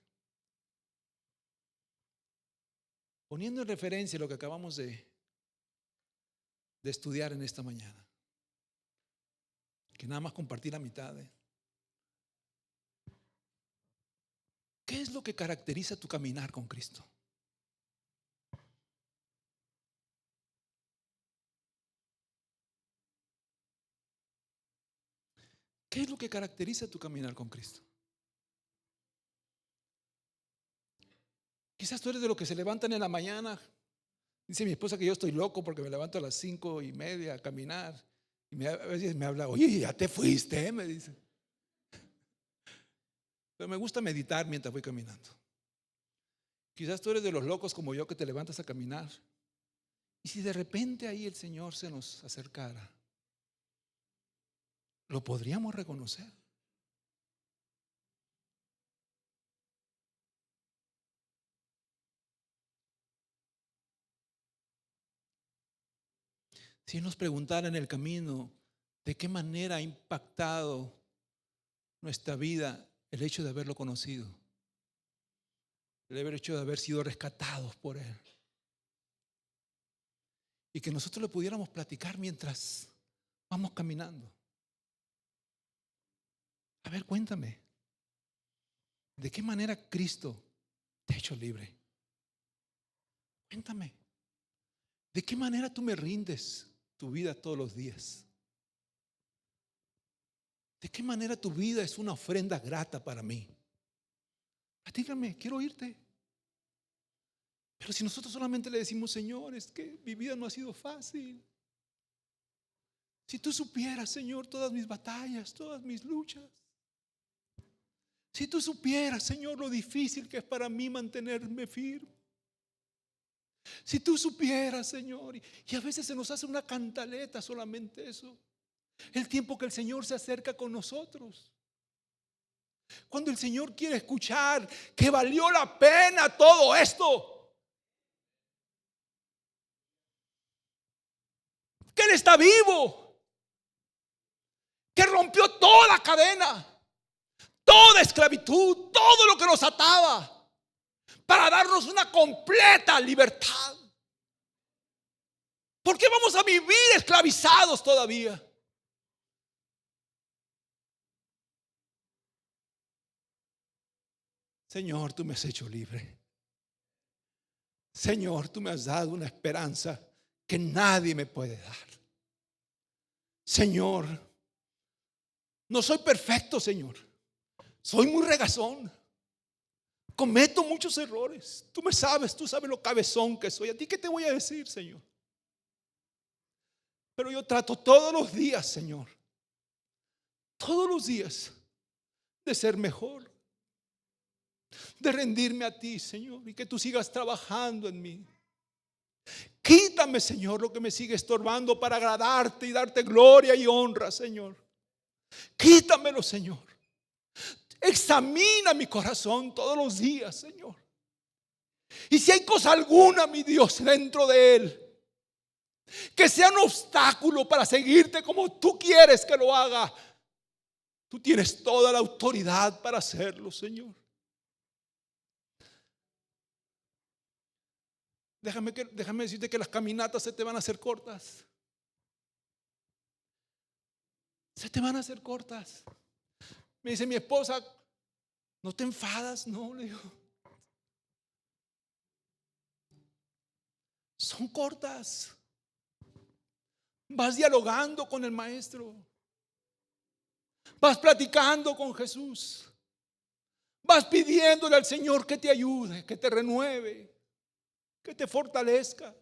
poniendo en referencia lo que acabamos de estudiar en esta mañana, que nada más compartí la mitad. ¿Qué es lo que caracteriza tu caminar con Cristo? ¿Qué es lo que caracteriza tu caminar con Cristo? Quizás tú eres de los que se levantan en la mañana. Dice mi esposa que yo estoy loco porque me levanto a las 5:30 a caminar. Y a veces me habla, oye, ya te fuiste, me dice. Pero me gusta meditar mientras voy caminando. Quizás tú eres de los locos como yo que te levantas a caminar. Y si de repente ahí el Señor se nos acercara, ¿lo podríamos reconocer? Si nos preguntara en el camino, ¿de qué manera ha impactado nuestra vida el hecho de haberlo conocido? El hecho de haber sido rescatados por Él. Y que nosotros le pudiéramos platicar mientras vamos caminando. A ver, cuéntame, ¿de qué manera Cristo te ha hecho libre? Cuéntame, ¿de qué manera tú me rindes tu vida todos los días? ¿De qué manera tu vida es una ofrenda grata para mí? Platícame, quiero oírte. Pero si nosotros solamente le decimos, Señor, es que mi vida no ha sido fácil. Si tú supieras, Señor, todas mis batallas, todas mis luchas. Si tú supieras, Señor, lo difícil que es para mí mantenerme firme. Si tú supieras, Señor, y a veces se nos hace una cantaleta solamente eso. El tiempo que el Señor se acerca con nosotros. Cuando el Señor quiere escuchar que valió la pena todo esto. Que Él está vivo. Que rompió toda cadena. Toda esclavitud. Todo lo que nos ataba. Para darnos una completa libertad. ¿Por qué vamos a vivir esclavizados todavía? Señor, tú me has hecho libre. Señor, tú me has dado una esperanza que nadie me puede dar. Señor, no soy perfecto, Señor. Soy muy regazón. Cometo muchos errores. Tú sabes lo cabezón que soy. ¿A ti qué te voy a decir, Señor? Pero yo trato todos los días, Señor, todos los días, de ser mejor, de rendirme a ti, Señor, y que tú sigas trabajando en mí. Quítame, Señor, lo que me sigue estorbando para agradarte y darte gloria y honra, Señor. Quítamelo, Señor. Examina mi corazón todos los días, Señor. Y si hay cosa alguna, mi Dios, dentro de él, que sea un obstáculo para seguirte como tú quieres que lo haga, tú tienes toda la autoridad para hacerlo, Señor. Déjame decirte que las caminatas se te van a hacer cortas. Se te van a hacer cortas. Me dice mi esposa, ¿no te enfadas? No, le digo. Son cortas. Vas dialogando con el maestro. Vas platicando con Jesús. Vas pidiéndole al Señor que te ayude, que te renueve, que te fortalezca.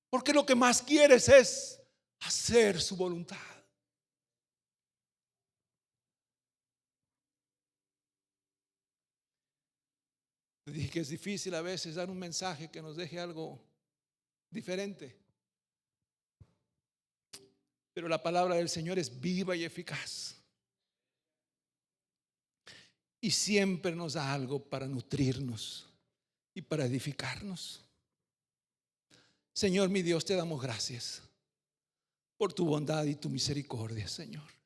Porque lo que más quieres es hacer su voluntad. Te dije que es difícil a veces dar un mensaje que nos deje algo diferente. Pero la palabra del Señor es viva y eficaz. Y siempre nos da algo para nutrirnos y para edificarnos. Señor, mi Dios, te damos gracias por tu bondad y tu misericordia, Señor.